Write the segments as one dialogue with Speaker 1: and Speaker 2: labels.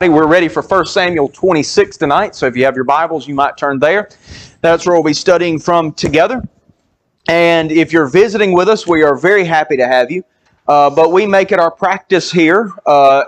Speaker 1: We're ready for 1 Samuel 26 tonight, so if you have your Bibles, you might turn there. That's where we'll be studying from together. And if you're visiting with us, we are very happy to have you. But we make it our practice here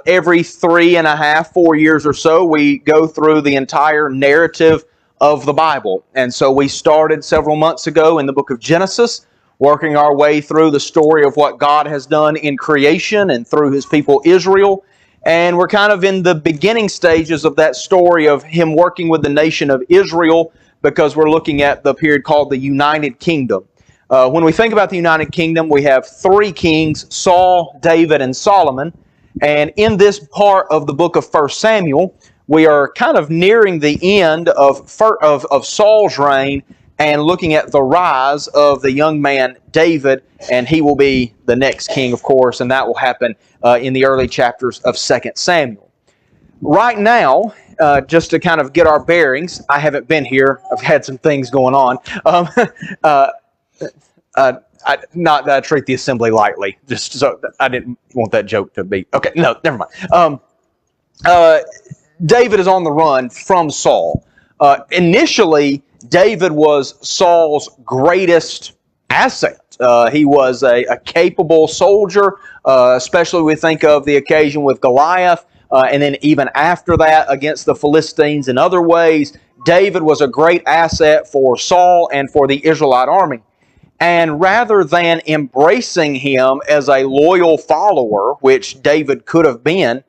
Speaker 1: every 3.5, 4 years or so, we go through the entire narrative of the Bible. And so we started several months ago in the book of Genesis, working our way through the story of what God has done in creation and through His people Israel. And we're kind of in the beginning stages of that story of Him working with the nation of Israel, because we're looking at the period called the United Kingdom. When we think about the United Kingdom, we have three kings, Saul, David, and Solomon. And in this part of the book of 1 Samuel, we are kind of nearing the end of Saul's reign and looking at the rise of the young man David, and he will be the next king, of course, and that will happen in the early chapters of 2 Samuel. Right now, just to kind of get our bearings, I haven't been here. I've had some things going on. Not that I treat the assembly lightly, just so I didn't want that joke to be... Okay, no, never mind. David is on the run from Saul. Initially, David was Saul's greatest asset. He was a capable soldier, especially we think of the occasion with Goliath, and then even after that against the Philistines in other ways. David was a great asset for Saul and for the Israelite army. And rather than embracing him as a loyal follower, which David could have been,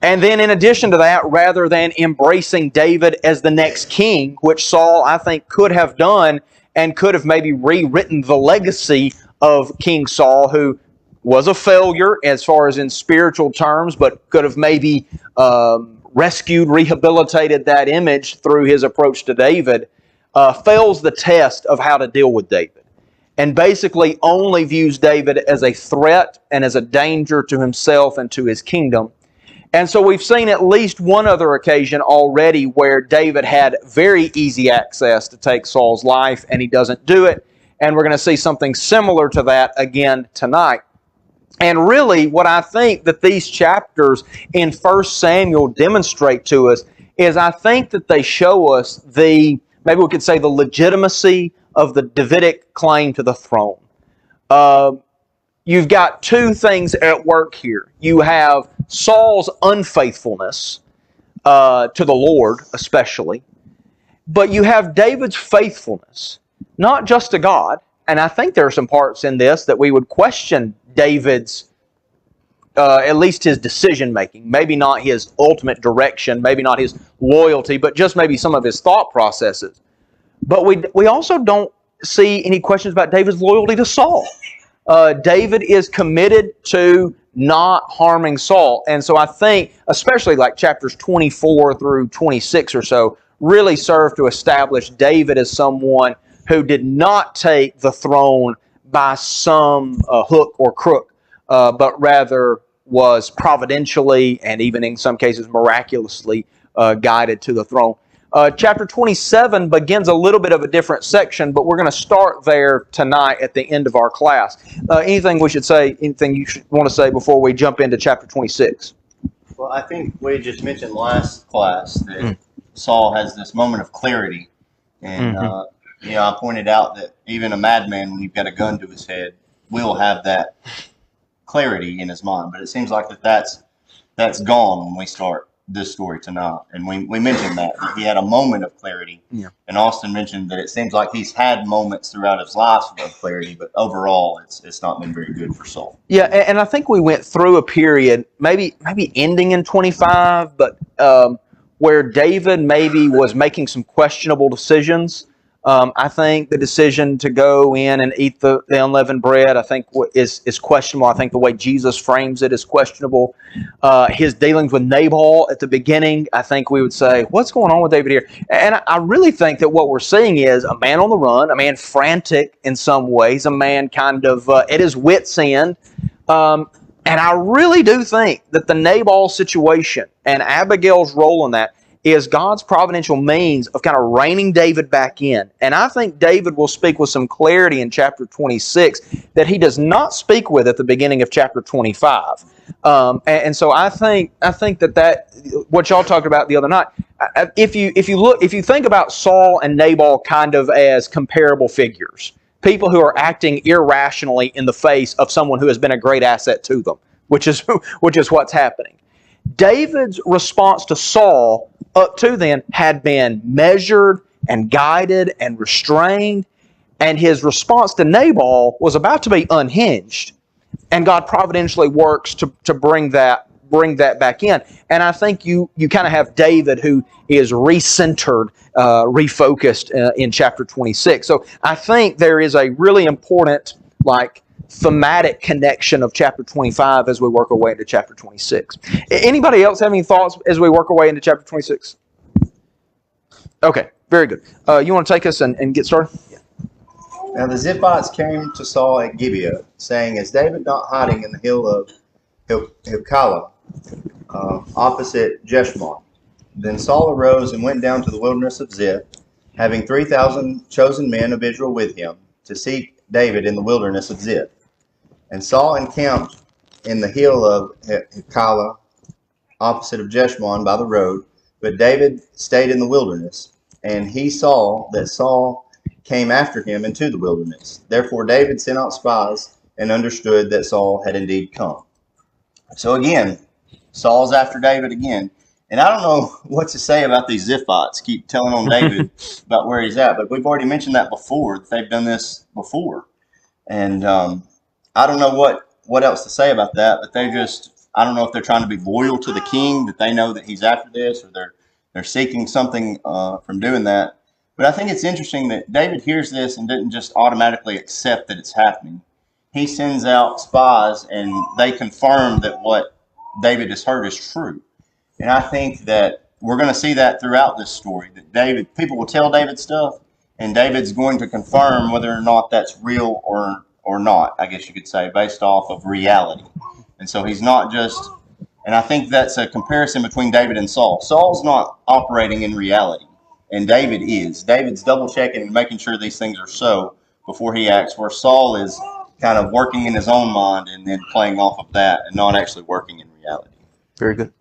Speaker 1: and then in addition to that, rather than embracing David as the next king, which Saul, I think, could have done and could have maybe rewritten the legacy of King Saul, who was a failure as far as in spiritual terms, but could have maybe rescued, rehabilitated that image through his approach to David, fails the test of how to deal with David, and basically only views David as a threat and as a danger to himself and to his kingdom. And so we've seen at least one other occasion already where David had very easy access to take Saul's life, and he doesn't do it. And we're going to see something similar to that again tonight. And really, what I think that these chapters in 1 Samuel demonstrate to us is I think that they show us maybe we could say the legitimacy of the Davidic claim to the throne. You've got two things at work here. You have Saul's unfaithfulness to the Lord, especially, but you have David's faithfulness, not just to God. And I think there are some parts in this that we would question David's, at least his decision-making, maybe not his ultimate direction, maybe not his loyalty, but just maybe some of his thought processes. But we also don't see any questions about David's loyalty to Saul. David is committed to not harming Saul. And so I think, especially like chapters 24 through 26 or so, really serve to establish David as someone who did not take the throne by some hook or crook, but rather was providentially and even in some cases miraculously guided to the throne. Chapter 27 begins a little bit of a different section, but we're going to start there tonight at the end of our class. Anything we should say, anything you want to say before we jump into chapter 26?
Speaker 2: Well, I think we just mentioned last class that Saul has this moment of clarity. And, I pointed out that even a madman, when you've got a gun to his head, will have that clarity in his mind. But it seems like that's gone when we start this story tonight. And we mentioned that he had a moment of clarity. Yeah. And Austin mentioned that it seems like he's had moments throughout his life of clarity, but overall it's not been very good for Saul.
Speaker 1: Yeah, and I think we went through a period, maybe ending in 25, but where David maybe was making some questionable decisions. I think the decision to go in and eat the unleavened bread, I think, is questionable. I think the way Jesus frames it is questionable. His dealings with Nabal at the beginning, I think we would say, what's going on with David here? And I really think that what we're seeing is a man on the run, a man frantic in some ways, a man kind of at his wit's end. And I really do think that the Nabal situation and Abigail's role in that is God's providential means of kind of reining David back in. And I think David will speak with some clarity in chapter 26 that he does not speak with at the beginning of chapter 25. And so I think that what y'all talked about the other night, if you think about Saul and Nabal kind of as comparable figures, people who are acting irrationally in the face of someone who has been a great asset to them, which is what's happening. David's response to Saul up to then had been measured and guided and restrained, and his response to Nabal was about to be unhinged, and God providentially works to bring that back in. And I think you kind of have David who is recentered, refocused in chapter 26. So I think there is a really important thematic connection of chapter 25 as we work our way into chapter 26. Anybody else have any thoughts as we work our way into chapter 26? Okay, very good. You want to take us and get started? Yeah.
Speaker 2: Now the Ziphites came to Saul at Gibeah, saying, "Is David not hiding in the hill of Hilkiah, opposite Jeshimon?" Then Saul arose and went down to the wilderness of Ziph, having 3,000 chosen men of Israel with him, to seek David in the wilderness of Ziph. And Saul encamped in the hill of Hilkiah, opposite of Jeshimon by the road, but David stayed in the wilderness. And he saw that Saul came after him into the wilderness. Therefore David sent out spies and understood that Saul had indeed come. So again, Saul's after David again. And I don't know what to say about these Ziphites. Keep telling on David about where he's at. But we've already mentioned that before, that they've done this before. And I don't know what else to say about that. But I don't know if they're trying to be loyal to the king, that they know that he's after this, or they're seeking something from doing that. But I think it's interesting that David hears this and didn't just automatically accept that it's happening. He sends out spies, and they confirm that what David has heard is true. And I think that we're going to see that throughout this story, that people will tell David stuff, and David's going to confirm whether or not that's real or not, I guess you could say, based off of reality. And so he's not just, and I think that's a comparison between David and Saul. Saul's not operating in reality, and David is. David's double checking and making sure these things are so before he acts, where Saul is kind of working in his own mind and then playing off of that and not actually working in reality.
Speaker 1: Very good.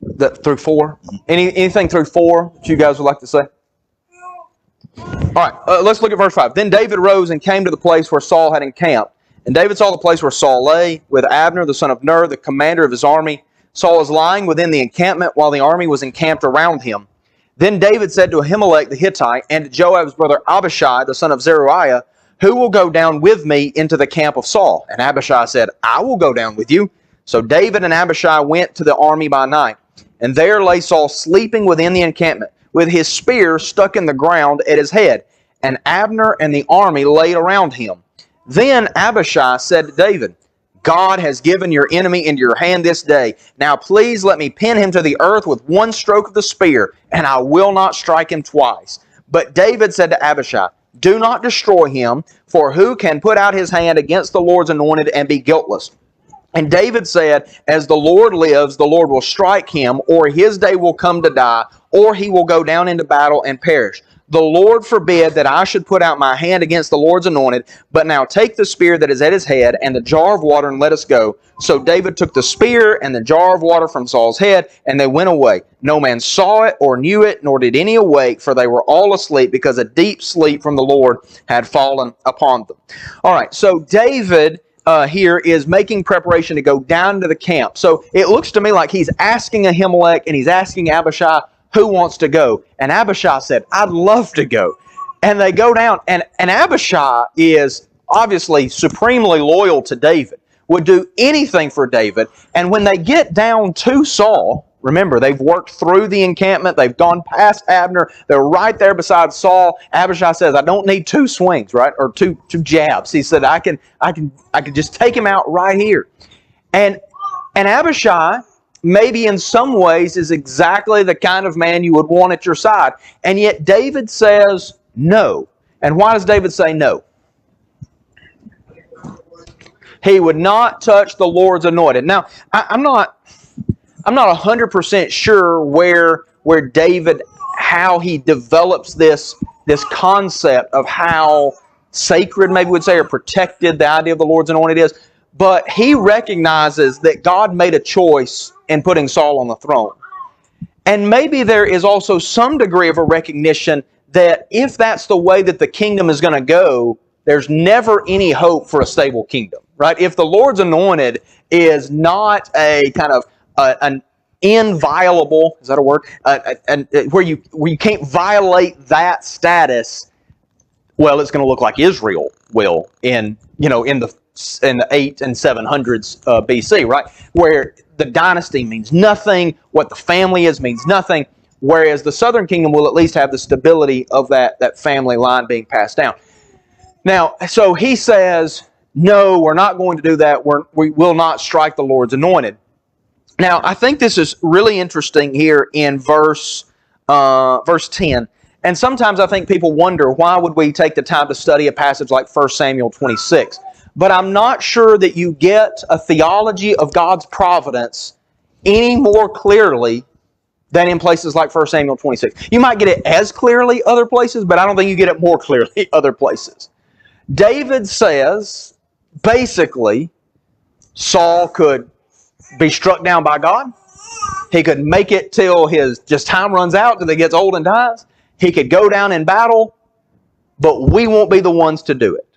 Speaker 1: That through 4? Anything through 4 that you guys would like to say? All right, let's look at verse 5. Then David rose and came to the place where Saul had encamped. And David saw the place where Saul lay, with Abner the son of Ner, the commander of his army. Saul was lying within the encampment, while the army was encamped around him. Then David said to Ahimelech the Hittite, and to Joab's brother Abishai the son of Zeruiah, "Who will go down with me into the camp of Saul?" And Abishai said, "I will go down with you." So David and Abishai went to the army by night. And there lay Saul sleeping within the encampment, with his spear stuck in the ground at his head. And Abner and the army lay around him. Then Abishai said to David, "God has given your enemy into your hand this day. Now please let me pin him to the earth with one stroke of the spear, and I will not strike him twice." But David said to Abishai, "Do not destroy him, for who can put out his hand against the Lord's anointed and be guiltless?" And David said, "As the Lord lives, the Lord will strike him, or his day will come to die, or he will go down into battle and perish. The Lord forbid that I should put out my hand against the Lord's anointed, but now take the spear that is at his head and the jar of water and let us go." So David took the spear and the jar of water from Saul's head, and they went away. No man saw it or knew it, nor did any awake, for they were all asleep, because a deep sleep from the Lord had fallen upon them. All right, so David here is making preparation to go down to the camp. So it looks to me like he's asking Ahimelech and he's asking Abishai, who wants to go? And Abishai said, "I'd love to go." And they go down, and Abishai is obviously supremely loyal to David, would do anything for David. And when they get down to Saul, remember, they've worked through the encampment, they've gone past Abner, they're right there beside Saul. Abishai says, "I don't need 2 swings, right? Or two jabs." He said, I can just take him out right here. And Abishai, maybe in some ways, is exactly the kind of man you would want at your side. And yet David says no. And why does David say no? He would not touch the Lord's anointed. Now, I'm I'm not 100% sure where David, how he develops this concept of how sacred, maybe we'd say, or protected the idea of the Lord's anointed is. But he recognizes that God made a choice in putting Saul on the throne. And maybe there is also some degree of a recognition that if that's the way that the kingdom is going to go, there's never any hope for a stable kingdom, right? If the Lord's anointed is not a kind of an inviolable, is that a word? Where you can't violate that status, well, it's going to look like Israel will in the 8 and 700s BC, right? Where the dynasty means nothing, what the family is means nothing, whereas the southern kingdom will at least have the stability of that family line being passed down. Now, so he says, no, we're not going to do that. We will not strike the Lord's anointed. Now, I think this is really interesting here in verse 10. And sometimes I think people wonder, why would we take the time to study a passage like 1 Samuel 26? But I'm not sure that you get a theology of God's providence any more clearly than in places like 1 Samuel 26. You might get it as clearly other places, but I don't think you get it more clearly other places. David says, basically, Saul could be struck down by God. He could make it till his time runs out, till he gets old and dies. He could go down in battle, but we won't be the ones to do it.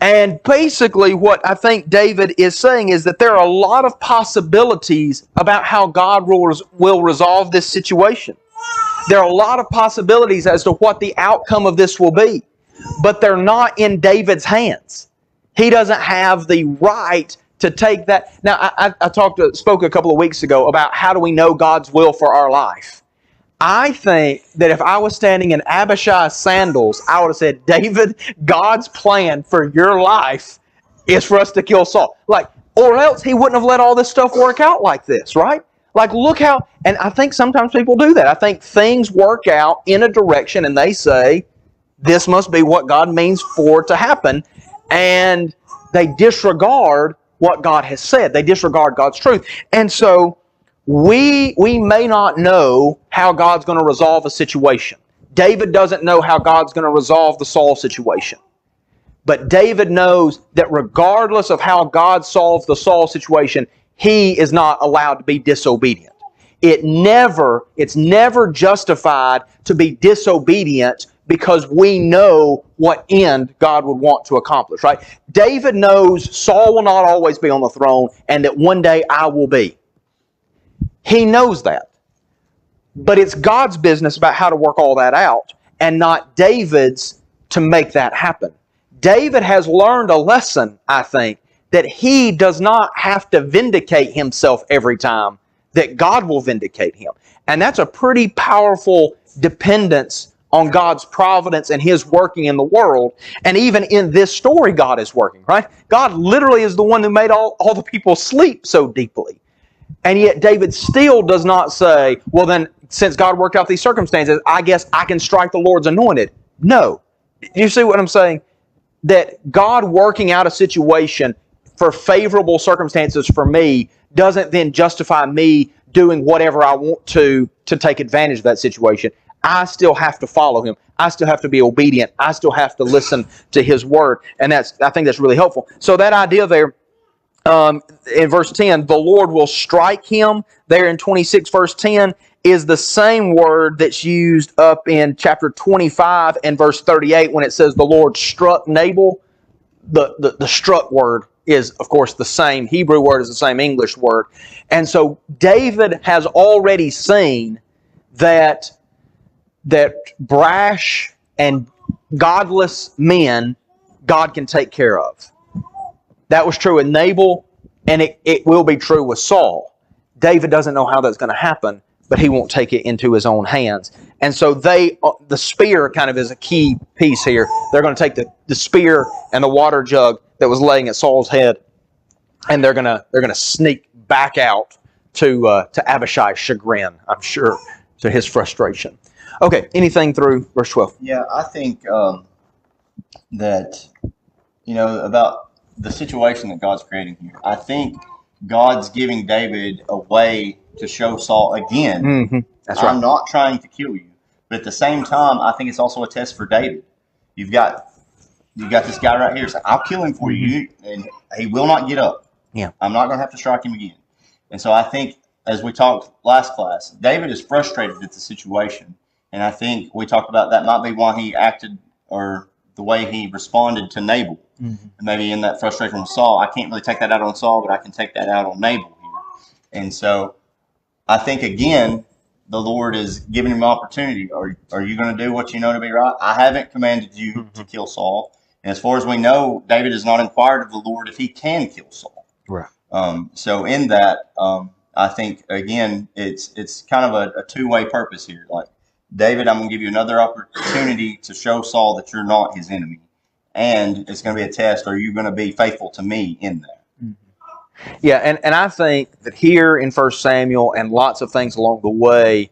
Speaker 1: And basically what I think David is saying is that there are a lot of possibilities about how God will resolve this situation. There are a lot of possibilities as to what the outcome of this will be, but they're not in David's hands. He doesn't have the right to take that. Now, I spoke a couple of weeks ago about how do we know God's will for our life. I think that if I was standing in Abishai's sandals, I would have said, David, God's plan for your life is for us to kill Saul. Or else he wouldn't have let all this stuff work out like this, right? Look how, and I think sometimes people do that. I think things work out in a direction and they say, this must be what God means for it to happen. And they disregard what God has said. They disregard God's truth. And so, we may not know how God's going to resolve a situation. David doesn't know how God's going to resolve the Saul situation. But David knows that regardless of how God solves the Saul situation, he is not allowed to be disobedient. It's never justified to be disobedient because we know what end God would want to accomplish, right? David knows Saul will not always be on the throne and that one day I will be. He knows that. But it's God's business about how to work all that out and not David's to make that happen. David has learned a lesson, I think, that he does not have to vindicate himself every time, that God will vindicate him. And that's a pretty powerful dependence on God's providence and His working in the world. And even in this story, God is working, right? God literally is the one who made all the people sleep so deeply. And yet David still does not say, well then, since God worked out these circumstances, I guess I can strike the Lord's anointed. No. You see what I'm saying? That God working out a situation for favorable circumstances for me doesn't then justify me doing whatever I want to take advantage of that situation. I still have to follow Him. I still have to be obedient. I still have to listen to His Word. And I think that's really helpful. So that idea there, in verse 10, the Lord will strike him, there in 26 verse 10, is the same word that's used up in chapter 25 and verse 38 when it says the Lord struck Nabal. The struck word is, of course, the same Hebrew word as the same English word. And so David has already seen that brash and godless men God can take care of. That was true with Nabal, and it will be true with Saul. David doesn't know how that's going to happen, but he won't take it into his own hands. And so the spear kind of is a key piece here. They're going to take the spear and the water jug that was laying at Saul's head, and they're going to sneak back out to Abishai's chagrin, I'm sure, to his frustration. Okay, anything through verse 12?
Speaker 2: Yeah, I think that, about the situation that God's creating here. I think God's giving David a way to show Saul again,
Speaker 1: That's
Speaker 2: I'm
Speaker 1: right.
Speaker 2: not trying to kill you. But at the same time, I think it's also a test for David. You've got this guy right here saying, I'll kill him for you, and he will not get up.
Speaker 1: Yeah.
Speaker 2: I'm not going to have to strike him again. And so I think, as we talked last class, David is frustrated at the situation. And I think we talked about that might be why he acted, or the way he responded to Nabal. And maybe in that frustration with Saul, I can't really take that out on Saul, but I can take that out on Nabal here. And so I think, again, the Lord is giving him an opportunity. Are you going to do what you know to be right? I haven't commanded you to kill Saul. And as far as we know, David has not inquired of the Lord if he can kill Saul.
Speaker 1: Right.
Speaker 2: So in that, I think, again, it's kind of a two-way purpose here. Like, David, I'm going to give you another opportunity to show Saul that you're not his enemy. And it's going to be a test. Are you going to be faithful to me in that?
Speaker 1: Yeah, and I think that here in 1 Samuel and lots of things along the way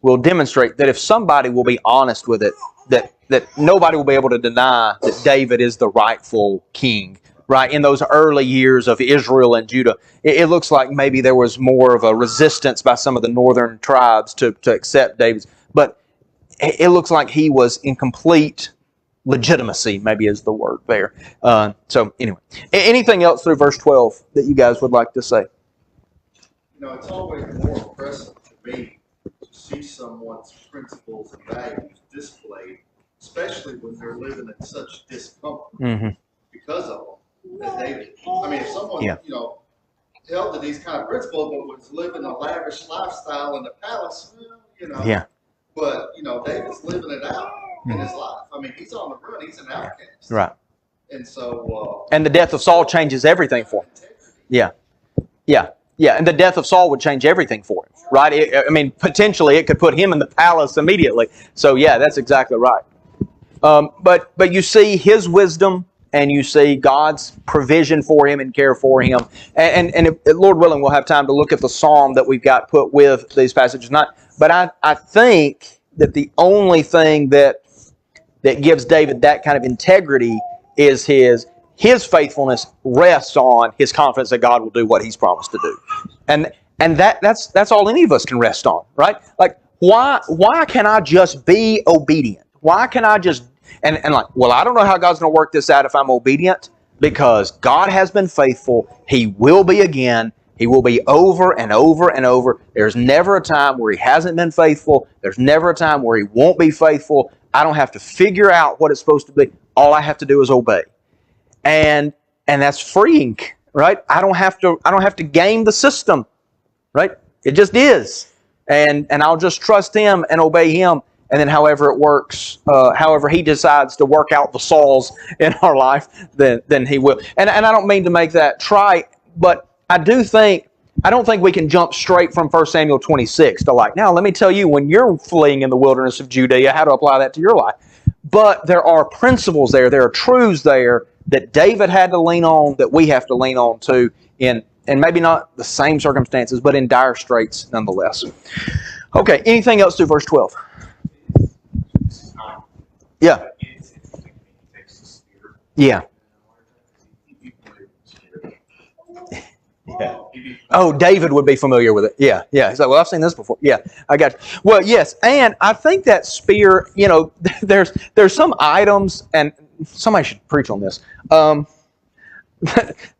Speaker 1: will demonstrate that if somebody will be honest with it, that nobody will be able to deny that David is the rightful king. Right? In those early years of Israel and Judah, it looks like maybe there was more of a resistance by some of the northern tribes to accept David's. But it looks like he was in complete legitimacy, maybe is the word there. So anyway, anything else through verse 12 that you guys would like to say?
Speaker 3: It's always more impressive to me to see someone's principles and values displayed, especially when they're living in such discomfort because of them. That David, if someone, held to these kind of principles but was living a lavish lifestyle in the palace, But, David's living it out in his life. He's on the run. He's an outcast.
Speaker 1: Right.
Speaker 3: And so...
Speaker 1: and the death of Saul changes everything for him. Yeah. And the death of Saul would change everything for him, right? Potentially it could put him in the palace immediately. So, yeah, that's exactly right. But you see his wisdom, and you see God's provision for him and care for him. And if, Lord willing, we'll have time to look at the psalm that we've got put with these passages. But I think that the only thing that gives David that kind of integrity is his faithfulness rests on his confidence that God will do what he's promised to do. And that's all any of us can rest on, right? Like, why can I just be obedient? Why can I just... And I don't know how God's going to work this out if I'm obedient, because God has been faithful. He will be again. He will be over and over and over. There's never a time where he hasn't been faithful. There's never a time where he won't be faithful. I don't have to figure out what it's supposed to be. All I have to do is obey. And that's freeing, right? I don't have to game the system, right? It just is. And I'll just trust him and obey him. And then however it works, however he decides to work out the Sauls in our life, then he will. And I don't mean to make that trite, but I don't think we can jump straight from 1 Samuel 26 to now let me tell you, when you're fleeing in the wilderness of Judea, how to apply that to your life. But there are principles there are truths there that David had to lean on, that we have to lean on too, and maybe not the same circumstances, but in dire straits nonetheless. Okay, anything else through verse 12? Yeah. Yeah.
Speaker 2: Yeah.
Speaker 1: Oh, David would be familiar with it. Yeah. He's like, well, I've seen this before. Yeah, I got you. Well, yes, and I think that spear, there's some items, and somebody should preach on this.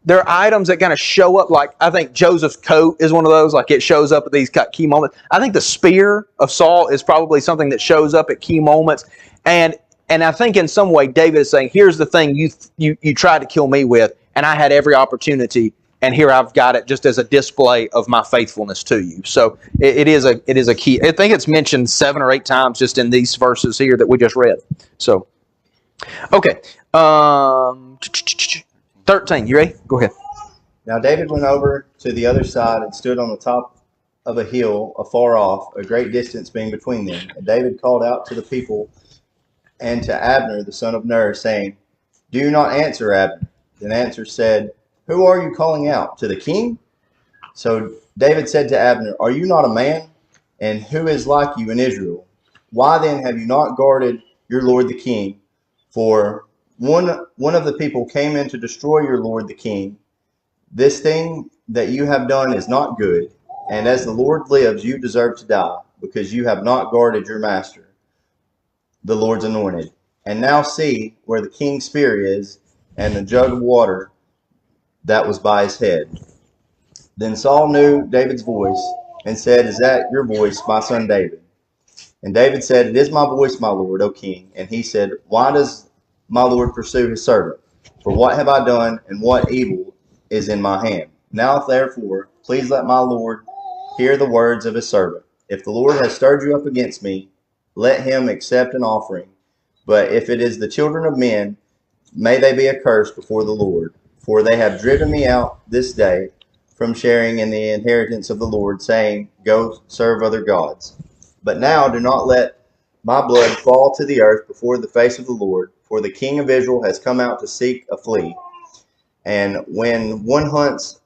Speaker 1: There are items that kind of show up, like I think Joseph's coat is one of those, like it shows up at these key moments. I think the spear of Saul is probably something that shows up at key moments. And I think in some way David is saying, here's the thing you tried to kill me with, and I had every opportunity, and here I've got it just as a display of my faithfulness to you. So it is a key. I think it's mentioned 7 or 8 times just in these verses here that we just read. So, okay. 13, you ready? Go ahead.
Speaker 2: Now David went over to the other side and stood on the top of a hill afar off, a great distance being between them. And David called out to the people and to Abner, the son of Ner, saying, Do you not answer, Abner? Then Answer said, Who are you calling out? To the king? So David said to Abner, Are you not a man? And who is like you in Israel? Why then have you not guarded your lord the king? For one of the people came in to destroy your lord the king. This thing that you have done is not good, and as the Lord lives, you deserve to die, because you have not guarded your master, the Lord's anointed. And now see where the king's spear is, and the jug of water that was by his head. Then Saul knew David's voice, and said, Is that your voice, my son David? And David said, It is my voice, my lord, O king. And he said, Why does my lord pursue his servant? For what have I done, and what evil is in my hand? Now therefore, please let my lord hear the words of his servant. If the Lord has stirred you up against me, let him accept an offering. But if it is the children of men, may they be accursed before the Lord. For they have driven me out this day from sharing in the inheritance of the Lord, saying, Go serve other gods. But now do not let my blood fall to the earth before the face of the Lord, for the king of Israel has come out to seek a flea. And when one hunts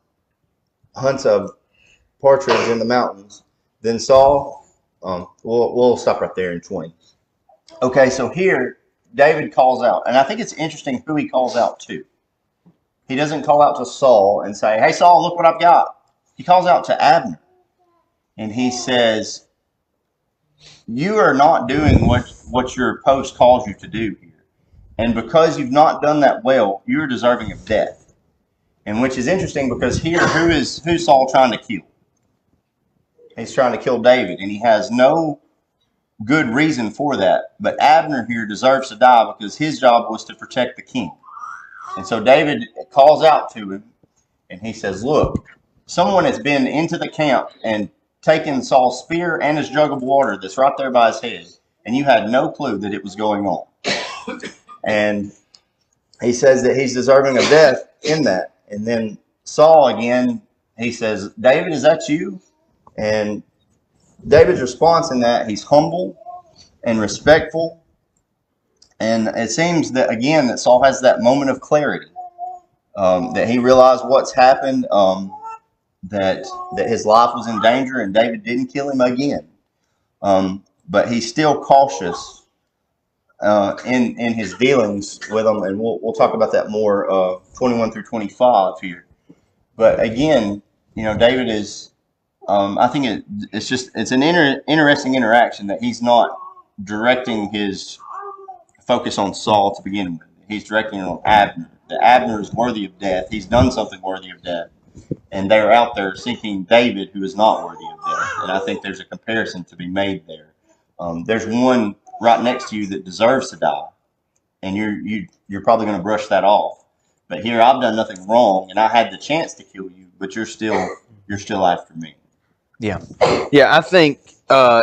Speaker 2: a partridge in the mountains, then Saul, we'll stop right there in 20. Okay, so here David calls out, and I think it's interesting who he calls out to. He doesn't call out to Saul and say, Hey Saul, look what I've got. He calls out to Abner, and he says, You are not doing what your post calls you to do here. And because you've not done that well, you're deserving of death. And which is interesting because here, who's Saul trying to kill? He's trying to kill David, and he has no good reason for that. But Abner here deserves to die because his job was to protect the king. And so David calls out to him, and he says, Look, someone has been into the camp and taken Saul's spear and his jug of water that's right there by his head, and you had no clue that it was going on. And he says that he's deserving of death in that. And then Saul again, he says, David, is that you? And David's response in that, he's humble and respectful. And it seems that, again, that Saul has that moment of clarity, that he realized what's happened, that his life was in danger, and David didn't kill him again. But he's still cautious in his dealings with them, and we'll talk about that more, 21 through 25 here. But again, David is, I think it's an interesting interaction that he's not directing his focus on Saul to begin with. He's directing it on Abner. That Abner is worthy of death. He's done something worthy of death. And they're out there seeking David, who is not worthy of death. And I think there's a comparison to be made there. There's one right next to you that deserves to die, and you're probably going to brush that off. But here, I've done nothing wrong, and I had the chance to kill you, but you're still after me.
Speaker 1: Yeah. I think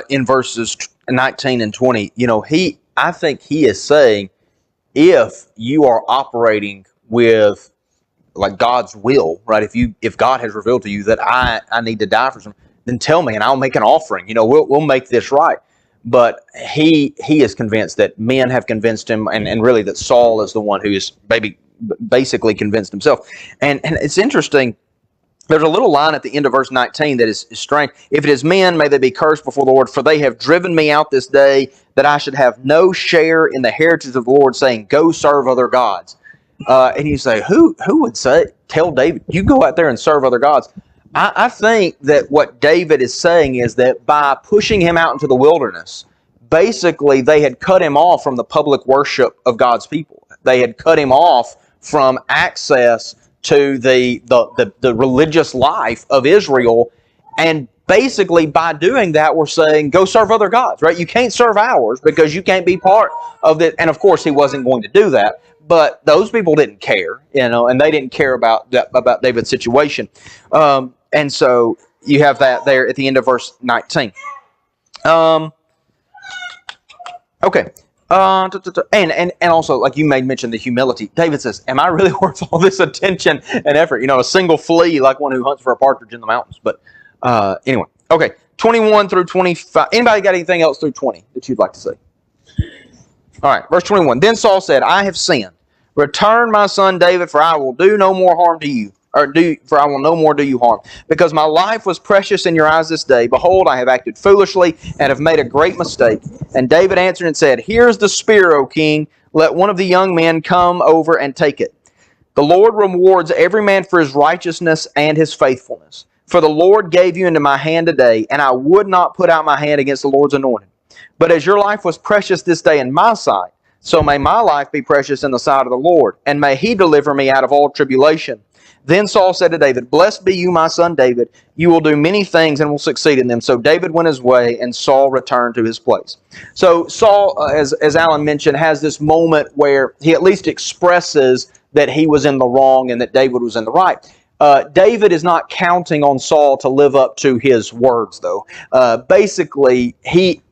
Speaker 1: in verses 19 and 20, I think he is saying, if you are operating with like God's will, right? If God has revealed to you that I need to die for something, then tell me and I'll make an offering. We'll make this right. But he is convinced that men have convinced him, and really that Saul is the one who is basically convinced himself. And it's interesting. There's a little line at the end of verse 19 that is strange. If it is men, may they be cursed before the Lord, for they have driven me out this day, that I should have no share in the heritage of the Lord, saying, Go serve other gods. And you say, who would tell David, you go out there and serve other gods? I think that what David is saying is that by pushing him out into the wilderness, basically they had cut him off from the public worship of God's people. They had cut him off from access to the religious life of Israel. And basically by doing that, we're saying, go serve other gods, right? You can't serve ours because you can't be part of it. And of course, he wasn't going to do that. But those people didn't care, and they didn't care about David's situation. And so you have that there at the end of verse 19. Okay. And also, like you made mention, the humility. David says, am I really worth all this attention and effort? A single flea like one who hunts for a partridge in the mountains. But anyway, okay, 21 through 25. Anybody got anything else through 20 that you'd like to say? All right, verse 21. Then Saul said, I have sinned. Return my son David, for I will do no more harm to you. For I will no more do you harm. Because my life was precious in your eyes this day. Behold, I have acted foolishly and have made a great mistake. And David answered and said, Here's the spear, O king. Let one of the young men come over and take it. The Lord rewards every man for his righteousness and his faithfulness. For the Lord gave you into my hand today, and I would not put out my hand against the Lord's anointed. But as your life was precious this day in my sight, so may my life be precious in the sight of the Lord, and may he deliver me out of all tribulation. Then Saul said to David, Blessed be you, my son David. You will do many things and will succeed in them. So David went his way, and Saul returned to his place. So Saul, as Alan mentioned, has this moment where he at least expresses that he was in the wrong and that David was in the right. David is not counting on Saul to live up to his words, though. Basically, he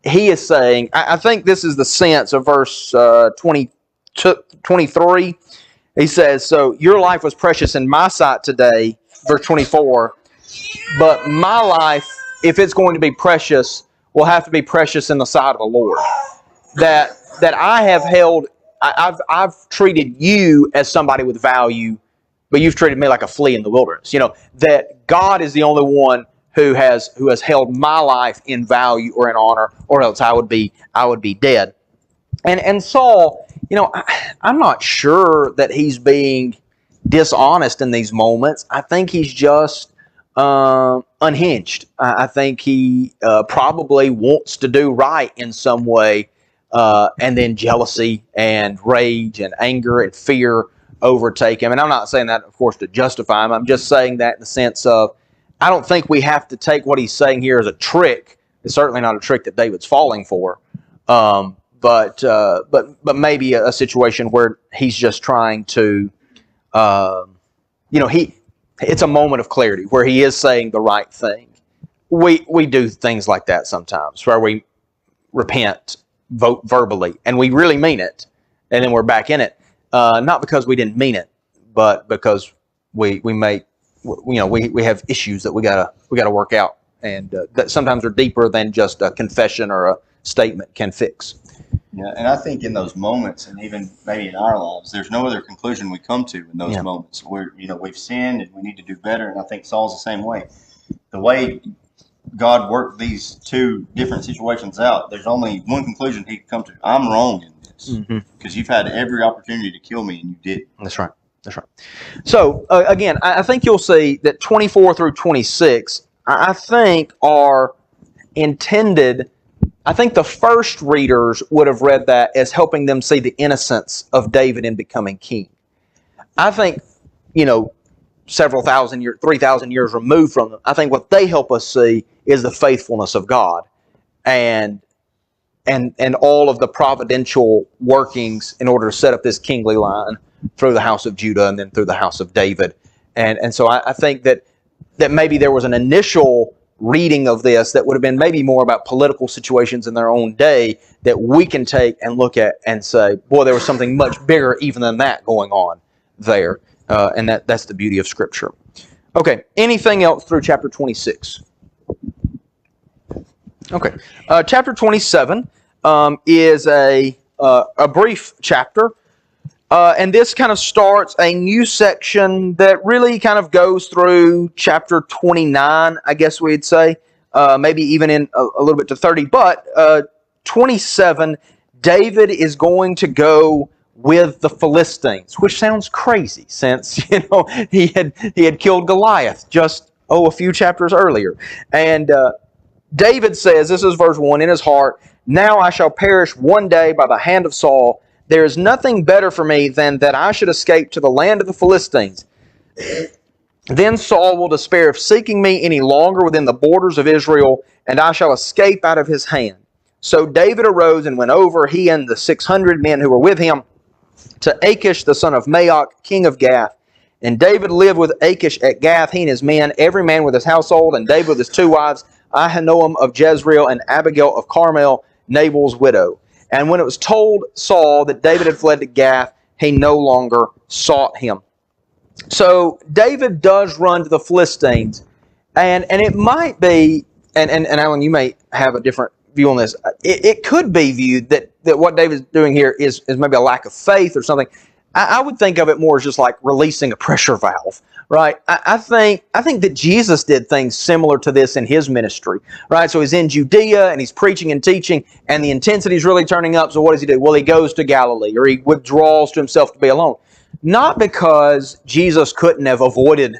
Speaker 1: is saying, I think this is the sense of verse 23. He says, so your life was precious in my sight today, verse 24, but my life, if it's going to be precious, will have to be precious in the sight of the Lord. That I have held, I've treated you as somebody with value, but you've treated me like a flea in the wilderness. You know, that God is the only one who has held my life in value or in honor, or else I would be dead. And Saul, you know, I'm not sure that he's being dishonest in these moments. I think he's just unhinged. I think he probably wants to do right in some way, and then jealousy and rage and anger and fear overtake him. And I'm not saying that, of course, to justify him. I'm just saying that in the sense of, I don't think we have to take what he's saying here as a trick. It's certainly not a trick that David's falling for. But maybe a situation where he's just trying to, it's a moment of clarity where he is saying the right thing. We do things like that sometimes, where we repent verbally and we really mean it, and then we're back in it, not because we didn't mean it, but because we have issues that we gotta work out, and that sometimes are deeper than just a confession or a statement can fix.
Speaker 2: Yeah, and I think in those moments, and even maybe in our lives, there's no other conclusion we come to in those moments where we've sinned and we need to do better. And I think Saul's the same way. The way God worked these two different situations out, there's only one conclusion he could come to: I'm wrong in this, because you've had every opportunity to kill me and you didn't.
Speaker 1: That's right. That's right. So again, I think you'll see that 24 through 26, I think, are intended. I think the first readers would have read that as helping them see the innocence of David in becoming king. I think, several thousand years, 3,000 years removed from them, I think what they help us see is the faithfulness of God and all of the providential workings in order to set up this kingly line through the house of Judah and then through the house of David. And so I think that maybe there was an initial reading of this that would have been maybe more about political situations in their own day that we can take and look at and say, boy, there was something much bigger even than that going on there. And that's the beauty of Scripture. Okay, anything else through chapter 26? Okay, chapter 27 is a brief chapter. And this kind of starts a new section that really kind of goes through chapter 29, I guess we'd say, maybe even in a little bit to 30. But 27, David is going to go with the Philistines, which sounds crazy since he had killed Goliath just a few chapters earlier. And David says, this is verse 1, in his heart, "Now I shall perish one day by the hand of Saul. There is nothing better for me than that I should escape to the land of the Philistines. Then Saul will despair of seeking me any longer within the borders of Israel, and I shall escape out of his hand." So David arose and went over, he and the 600 men who were with him, to Achish the son of Maoch, king of Gath. And David lived with Achish at Gath, he and his men, every man with his household, and David with his two wives, Ahinoam of Jezreel and Abigail of Carmel, Nabal's widow. And when it was told Saul that David had fled to Gath, he no longer sought him. So David does run to the Philistines, and it might be, and Alan, you may have a different view on this. It could be viewed that what David's doing here is maybe a lack of faith or something. I would think of it more as just like releasing a pressure valve, right? I think that Jesus did things similar to this in his ministry, right? So he's in Judea and he's preaching and teaching, and the intensity is really turning up. So what does he do? Well, he goes to Galilee, or he withdraws to himself to be alone. not because Jesus couldn't have avoided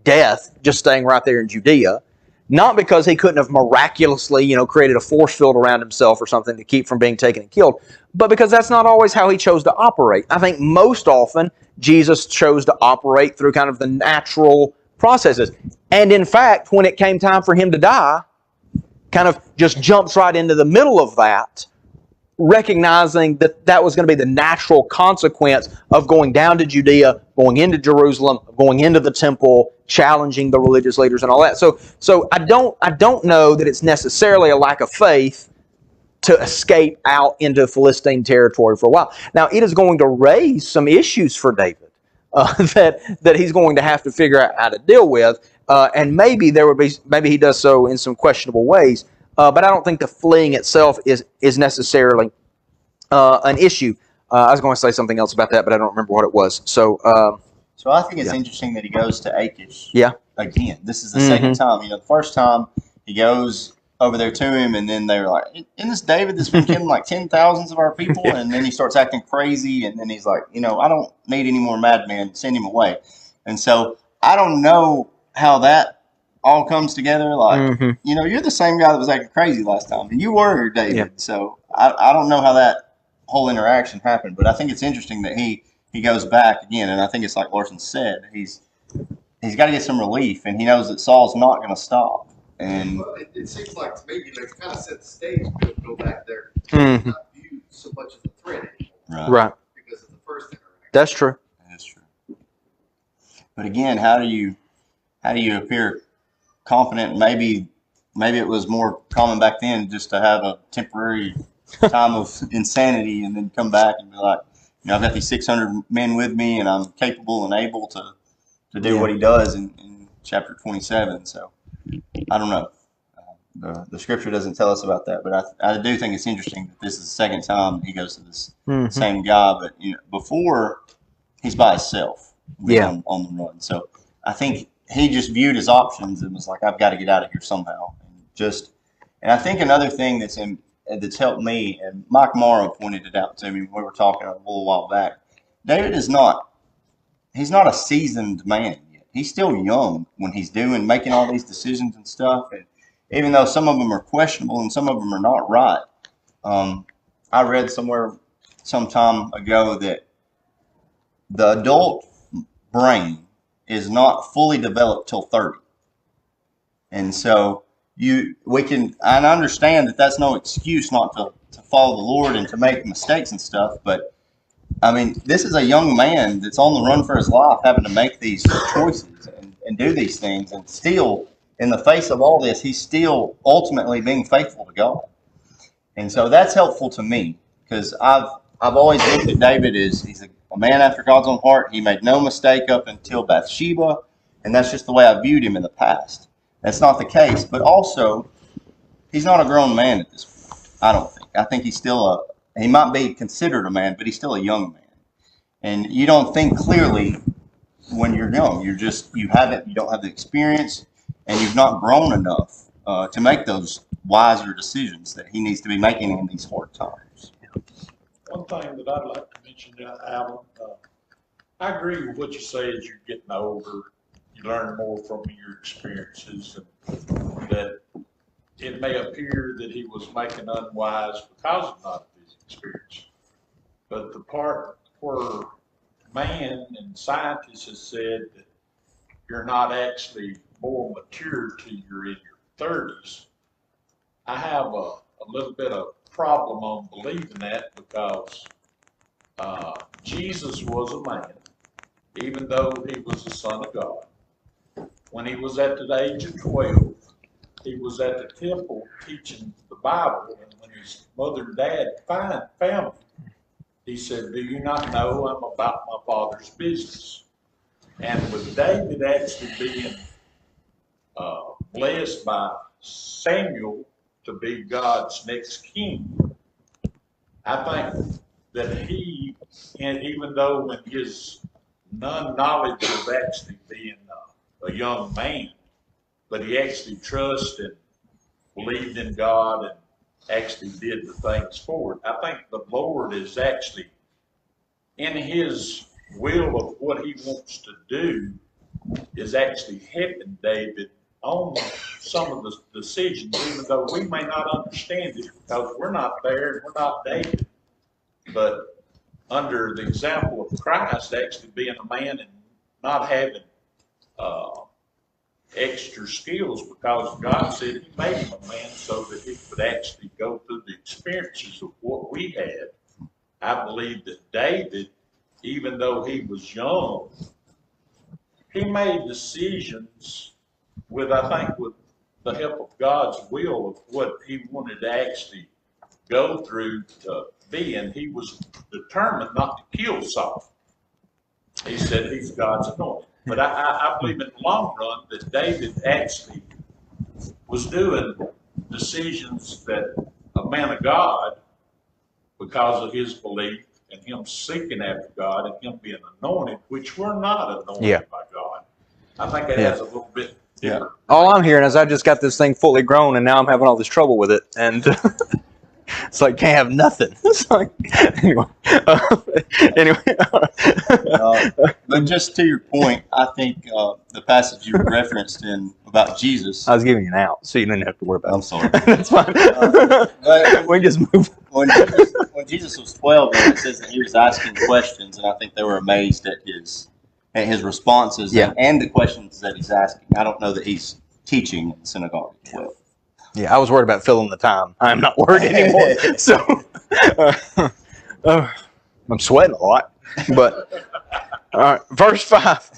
Speaker 1: death just staying right there in Judea, not because he couldn't have miraculously, created a force field around himself or something to keep from being taken and killed, but because that's not always how he chose to operate. I think most often Jesus chose to operate through kind of the natural processes. And in fact, when it came time for him to die, kind of just jumps right into the middle of that, recognizing that that was going to be the natural consequence of going down to Judea, going into Jerusalem, going into the temple, challenging the religious leaders and all that. So I don't know that it's necessarily a lack of faith to escape out into Philistine territory for a while. Now, it is going to raise some issues for David that he's going to have to figure out how to deal with, and maybe he does so in some questionable ways. But I don't think the fleeing itself is necessarily an issue. I was going to say something else about that, but I don't remember what it was.
Speaker 2: So I think it's interesting that he goes to Achish.
Speaker 1: Yeah.
Speaker 2: Again, this is the second time. The first time he goes over there to him, and then they're like, "Isn't this David that's been killing like 10,000s of our people?"
Speaker 1: Yeah.
Speaker 2: And then he starts acting crazy, and then he's like, "I don't need any more madmen. Send him away." And so I don't know how that all comes together. Like, you're the same guy that was acting crazy last time, and you were David.
Speaker 1: Yeah.
Speaker 2: So I don't know how that whole interaction happened, but I think it's interesting that he goes back again, and I think it's like Larson said, he's got to get some relief, and he knows that Saul's not going to stop. And
Speaker 3: Well, it seems like to me, they kind of set the stage to go back there.
Speaker 1: Mhm.
Speaker 3: Not viewed so much as a threat anymore
Speaker 1: Right.
Speaker 3: because of the first interaction.
Speaker 1: That's true.
Speaker 2: That's true. But again, how do you appear confident? Maybe it was more common back then just to have a temporary time of insanity and then come back and be like, I've got these 600 men with me, and I'm capable and able to do what he does in chapter 27. So I don't know. The scripture doesn't tell us about that, but I do think it's interesting that this is the second time he goes to this same guy. But before, he's by himself, on the run. So I think he just viewed his options and was like, "I've got to get out of here somehow." And I think another thing that's helped me, and Mike Morrow pointed it out to me when we were talking a little while back. David is not a seasoned man yet. He's still young when he's making all these decisions and stuff. And even though some of them are questionable and some of them are not right, I read somewhere some time ago that the adult brain is not fully developed till 30. And so I understand that that's no excuse not to follow the Lord and to make mistakes and stuff, but I mean, this is a young man that's on the run for his life, having to make these choices and do these things, and still, in the face of all this, he's still ultimately being faithful to God. And so that's helpful to me, because I've always looked at David as he's a man after God's own heart. He made no mistake up until Bathsheba, and that's just the way I viewed him in the past. That's not the case, but also, he's not a grown man at this point, I don't think. I think he's still he might be considered a man, but he's still a young man. And you don't think clearly when you're young. You don't have the experience, and you've not grown enough to make those wiser decisions that he needs to be making in these hard times.
Speaker 4: One thing that I'd like to mention, Alan, I agree with what you say as you're getting older, you learn more from your experiences, and that it may appear that he was making unwise because of not his experience. But the part where man and scientists have said that you're not actually more mature till you're in your 30s, I have a little bit of problem on believing that, because Jesus was a man, even though he was the Son of God. When he was at the age of 12, he was at the temple teaching the Bible, and when his mother and dad found him, he said, "Do you not know I'm about my Father's business?" And with David actually being blessed by Samuel to be God's next king, I think that he, and even though in his non-knowledge of actually being a young man, but he actually trusted, believed in God, and actually did the things for it. I think the Lord is actually, in his will of what he wants to do is actually helping David on some of the decisions, even though we may not understand it because we're not there and we're not David. But under the example of Christ actually being a man and not having extra skills, because God said he made him a man so that he could actually go through the experiences of what we had. I believe that David, even though he was young, he made decisions with the help of God's will of what he wanted to actually go through to be, and he was determined not to kill Saul. He said he's God's anointed. But I believe in the long run that David actually was doing decisions that a man of God, because of his belief and him seeking after God and him being anointed, which we're not anointed by God. I think that has a little bit different.
Speaker 1: All I'm hearing is I just got this thing fully grown and now I'm having all this trouble with it. And it's like, can't have nothing. It's like, anyway.
Speaker 2: But just to your point, I think the passage you referenced in about Jesus.
Speaker 1: I was giving you an out, so you didn't have to worry about it.
Speaker 2: I'm sorry.
Speaker 1: That's fine.
Speaker 2: But
Speaker 1: we just move.
Speaker 2: When Jesus was 12, it says that he was asking questions, and I think they were amazed at his responses and the questions that he's asking. I don't know that he's teaching in synagogue at 12.
Speaker 1: Yeah, I was worried about filling the time. I'm not worried anymore. So I'm sweating a lot. But all right, verse 5.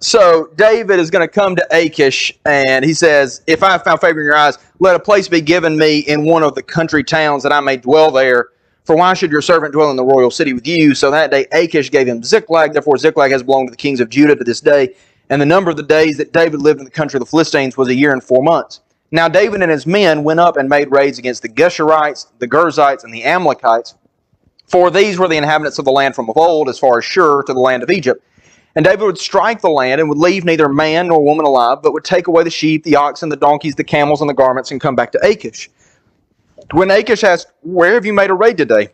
Speaker 1: So David is going to come to Achish, and he says, "If I have found favor in your eyes, let a place be given me in one of the country towns that I may dwell there. For why should your servant dwell in the royal city with you?" So that day Achish gave him Ziklag. Therefore Ziklag has belonged to the kings of Judah to this day. And the number of the days that David lived in the country of the Philistines was 1 year and 4 months. Now David and his men went up and made raids against the Geshurites, the Girzites, and the Amalekites. For these were the inhabitants of the land from of old, as far as Shur to the land of Egypt. And David would strike the land and would leave neither man nor woman alive, but would take away the sheep, the oxen, the donkeys, the camels, and the garments, and come back to Achish. When Achish asked, "Where have you made a raid today?"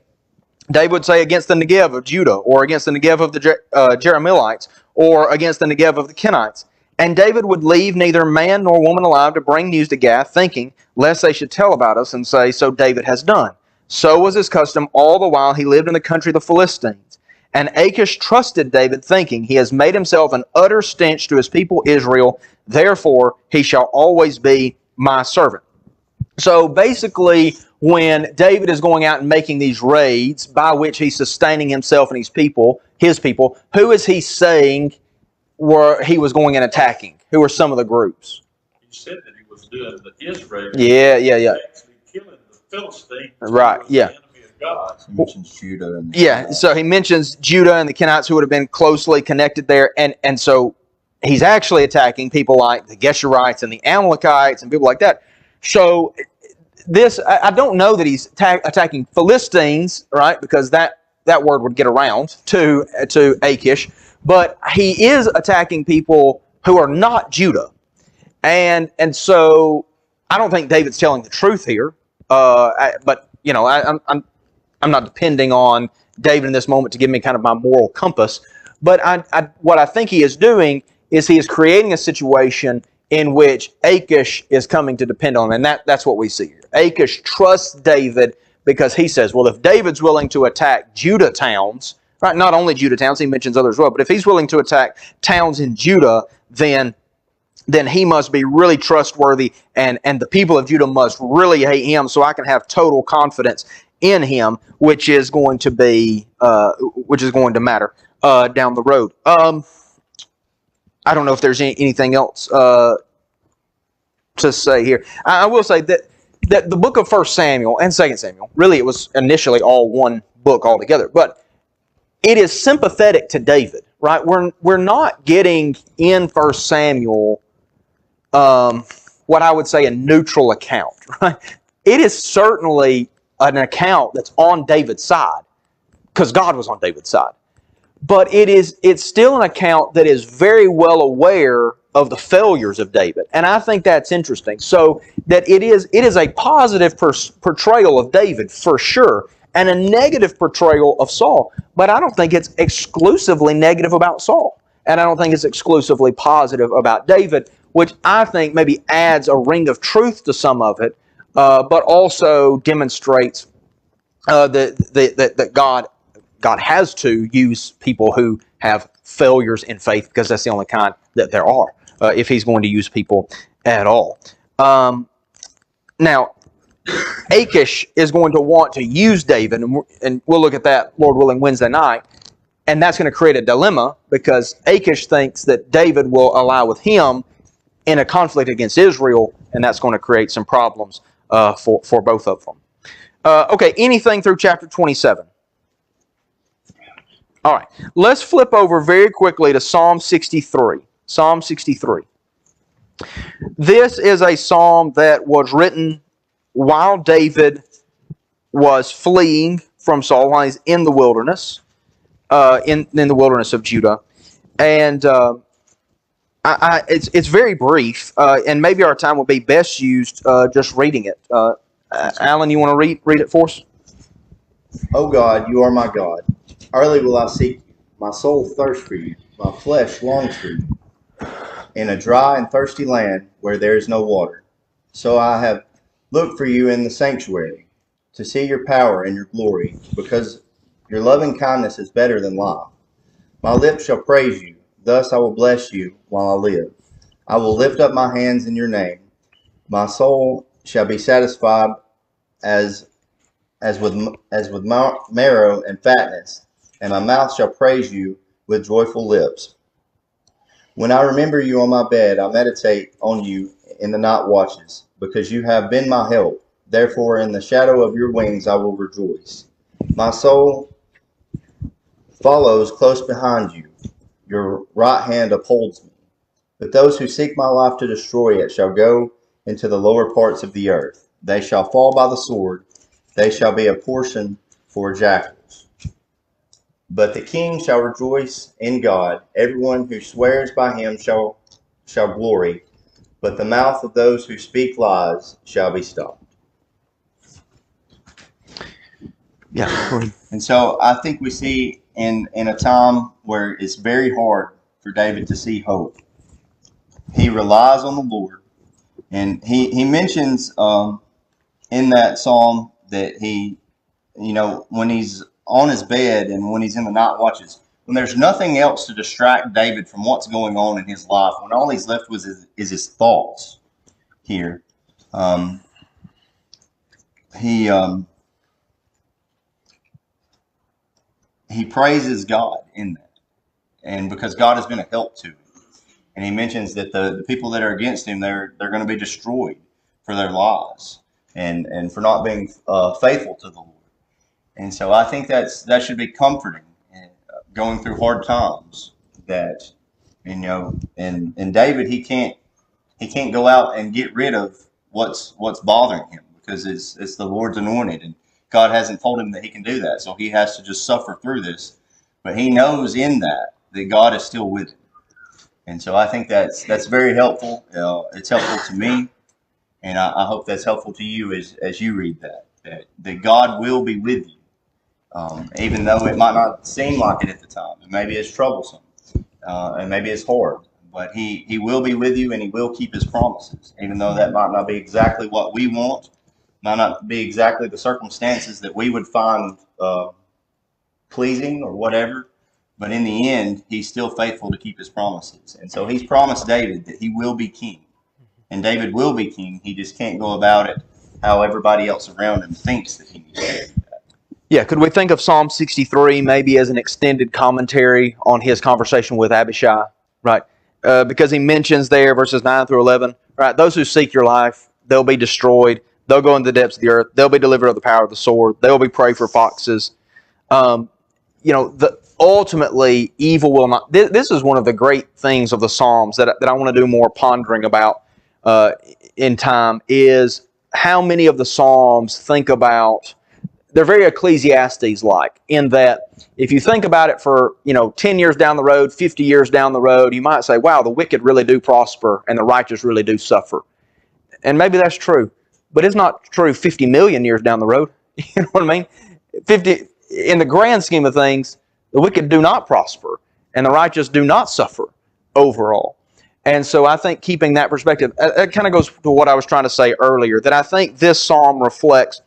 Speaker 1: David would say, "Against the Negev of Judah, or against the Negev of the Jerahmeelites, or against the Negev of the Kenites." And David would leave neither man nor woman alive to bring news to Gath, thinking, lest they should tell about us and say, "So David has done." So was his custom all the while he lived in the country of the Philistines. And Achish trusted David, thinking, "He has made himself an utter stench to his people Israel, therefore he shall always be my servant." So basically, when David is going out and making these raids, by which he's sustaining himself and his people, who is he saying he was going and attacking? Who are some of the groups?
Speaker 4: He said that he was doing the Israel.
Speaker 1: Yeah.
Speaker 4: Actually killing the Philistines.
Speaker 1: Right, yeah.
Speaker 4: The enemy of God.
Speaker 2: He mentions Judah. And
Speaker 1: So he mentions Judah and the Kenites who would have been closely connected there. And so he's actually attacking people like the Geshurites and the Amalekites and people like that. So this, I don't know that he's attacking Philistines, right? Because that word would get around to Achish. But he is attacking people who are not Judah. And so I don't think David's telling the truth here. But, I'm not depending on David in this moment to give me kind of my moral compass. But what I think he is doing is he is creating a situation in which Achish is coming to depend on him. And that's what we see here. Achish trusts David because he says, well, if David's willing to attack Judah towns, right, not only Judah towns, he mentions others as well, but if he's willing to attack towns in Judah, then he must be really trustworthy, and the people of Judah must really hate him, so I can have total confidence in him, which is going to matter down the road. I don't know if there's anything else to say here. I will say that the book of 1 Samuel and 2 Samuel, really it was initially all one book altogether, but it is sympathetic to David, right? We're not getting in 1 Samuel what I would say a neutral account, right? It is certainly an account that's on David's side because God was on David's side. But it's still an account that is very well aware of the failures of David. And I think that's interesting. So that it is a positive portrayal of David for sure. and a negative portrayal of Saul. But I don't think it's exclusively negative about Saul. And I don't think it's exclusively positive about David, which I think maybe adds a ring of truth to some of it, but also demonstrates that God has to use people who have failures in faith, because that's the only kind that there are, if He's going to use people at all. Now, Achish is going to want to use David, and we'll look at that, Lord willing, Wednesday night, and that's going to create a dilemma, because Achish thinks that David will ally with him in a conflict against Israel, and that's going to create some problems for both of them. Okay, anything through chapter 27? All right, let's flip over very quickly to Psalm 63. Psalm 63. This is a psalm that was written while David was fleeing from Saul, while he's in the wilderness, in the wilderness of Judah. And it's very brief, and maybe our time will be best used just reading it. Alan, you want to read it for us?
Speaker 2: O God, you are my God. Early will I seek you. My soul thirsts for you. My flesh longs for you. In a dry and thirsty land where there is no water. So I have looked for you in the sanctuary, to see your power and your glory, because your loving kindness is better than life. My lips shall praise you. Thus I will bless you while I live. I will lift up my hands in your name. My soul shall be satisfied as with marrow and fatness, and my mouth shall praise you with joyful lips. When I remember you on my bed, I meditate on you in the night watches, because you have been my help. Therefore, in the shadow of your wings I will rejoice. My soul follows close behind you. Your right hand upholds me. But those who seek my life to destroy it shall go into the lower parts of the earth. They shall fall by the sword. They shall be a portion for jackals. But the king shall rejoice in God. Everyone who swears by him shall glory. But the mouth of those who speak lies shall be stopped.
Speaker 1: Yeah.
Speaker 2: And so I think we see in a time where it's very hard for David to see hope, he relies on the Lord. And he mentions in that psalm that he, when he's on his bed and when he's in the night watches, when there's nothing else to distract David from what's going on in his life, when all he's left with is his thoughts here, he praises God in that, and because God has been a help to him. And he mentions that the people that are against him, they're going to be destroyed for their lies and for not being faithful to the Lord. And so I think that should be comforting, going through hard times. That and David, he can't go out and get rid of what's bothering him, because it's the Lord's anointed, and God hasn't told him that he can do that, so he has to just suffer through this. But he knows in that God is still with him. And so I think that's very helpful. It's helpful to me, and I hope that's helpful to you as you read that God will be with you, even though it might not seem like it at the time, and maybe it's troublesome, and maybe it's hard. But he will be with you, and he will keep his promises, even though that might not be exactly what we want, might not be exactly the circumstances that we would find pleasing or whatever. But in the end, he's still faithful to keep his promises. And so he's promised David that he will be king. And David will be king. He just can't go about it how everybody else around him thinks that he needs to do that.
Speaker 1: Yeah, could we think of Psalm 63 maybe as an extended commentary on his conversation with Abishai, right? Because he mentions there, verses 9 through 11, right? Those who seek your life, they'll be destroyed. They'll go into the depths of the earth. They'll be delivered of the power of the sword. They'll be prey for foxes. Ultimately, evil will not. This is one of the great things of the Psalms that I want to do more pondering about in time, is how many of the Psalms think about, they're very Ecclesiastes-like, in that if you think about it for 10 years down the road, 50 years down the road, you might say, wow, the wicked really do prosper and the righteous really do suffer. And maybe that's true, but it's not true 50 million years down the road. You know what I mean? 50, in the grand scheme of things, the wicked do not prosper and the righteous do not suffer overall. And so I think keeping that perspective, it kind of goes to what I was trying to say earlier, that I think this psalm reflects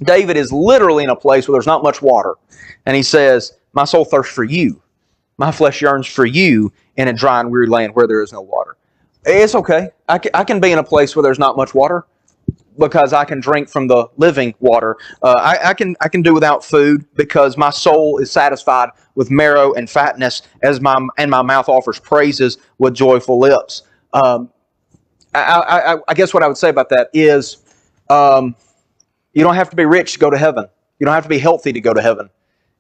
Speaker 1: David is literally in a place where there's not much water. And he says, my soul thirsts for you. My flesh yearns for you in a dry and weary land where there is no water. It's okay. I can be in a place where there's not much water because I can drink from the living water. I can do without food because my soul is satisfied with marrow and fatness as my mouth offers praises with joyful lips. I guess what I would say about that is you don't have to be rich to go to heaven. You don't have to be healthy to go to heaven.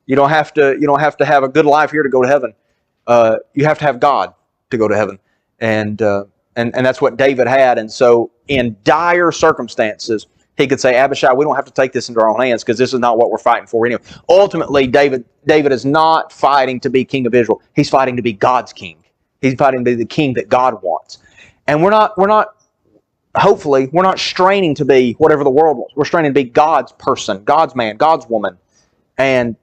Speaker 1: You don't have to have a good life here to go to heaven. You have to have God to go to heaven. And that's what David had. And so in dire circumstances, he could say, Abishai, we don't have to take this into our own hands because this is not what we're fighting for anyway. Ultimately, David is not fighting to be king of Israel. He's fighting to be God's king. He's fighting to be the king that God wants. And we're not hopefully, we're not straining to be whatever the world wants. We're straining to be God's person, God's man, God's woman. And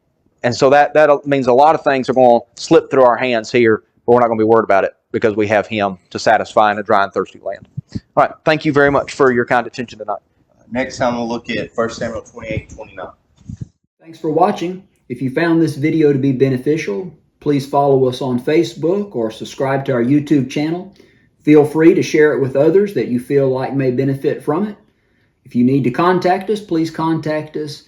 Speaker 1: so that means a lot of things are going to slip through our hands here, but we're not going to be worried about it because we have Him to satisfy in a dry and thirsty land. All right. Thank you very much for your kind attention tonight.
Speaker 2: Next time we'll look at 1 Samuel 28:29.
Speaker 5: Thanks for watching. If you found this video to be beneficial, please follow us on Facebook or subscribe to our YouTube channel. Feel free to share it with others that you feel like may benefit from it. If you need to contact us, please contact us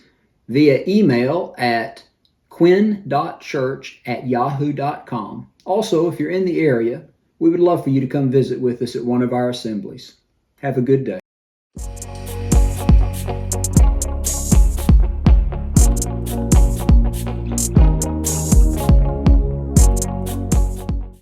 Speaker 5: via email at quinn.church@yahoo.com. Also, if you're in the area, we would love for you to come visit with us at one of our assemblies. Have a good day.